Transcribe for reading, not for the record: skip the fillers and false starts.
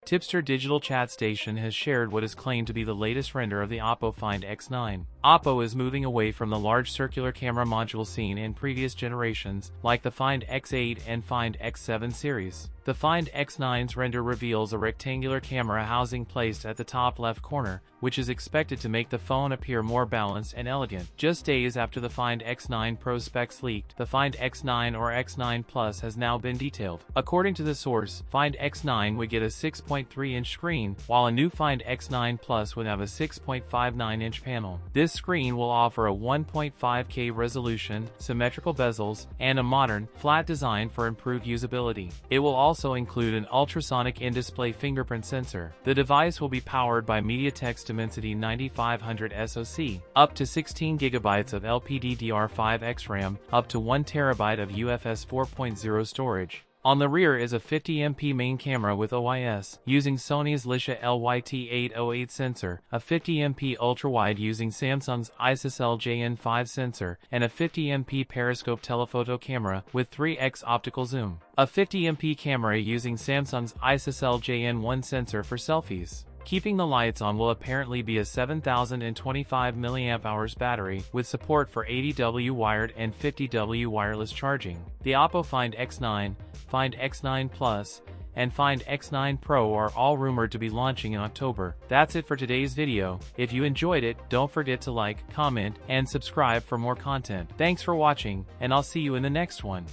Tipster Digital Chat Station has shared what is claimed to be the latest render of the OPPO Find X9. OPPO is moving away from the large circular camera module seen in previous generations, like the Find X8 and Find X7 series. The Find X9's render reveals a rectangular camera housing placed at the top left corner, which is expected to make the phone appear more balanced and elegant. Just days after the Find X9 Pro specs leaked, the Find X9 or X9 Plus has now been detailed. According to the source, Find X9 would get a 6.3-inch screen, while a new Find X9 Plus would have a 6.59-inch panel. This screen will offer a 1.5K resolution, symmetrical bezels, and a modern, flat design for improved usability. It will also include an ultrasonic in-display fingerprint sensor. The device will be powered by MediaTek's Dimensity 9500 SoC, up to 16 GB of LPDDR5X RAM, up to 1 TB of UFS 4.0 storage. On the rear is a 50MP main camera with OIS, using Sony's Lisha LYT808 sensor, a 50MP ultrawide using Samsung's ISOCELL JN5 sensor, and a 50MP periscope telephoto camera with 3x optical zoom. A 50MP camera using Samsung's ISOCELL JN1 sensor for selfies. Keeping the lights on will apparently be a 7025 mAh battery, with support for 80W wired and 50W wireless charging. The OPPO Find X9, Find X9 Plus, and Find X9 Pro are all rumored to be launching in October. That's it for today's video. If you enjoyed it, don't forget to like, comment, and subscribe for more content. Thanks for watching, and I'll see you in the next one.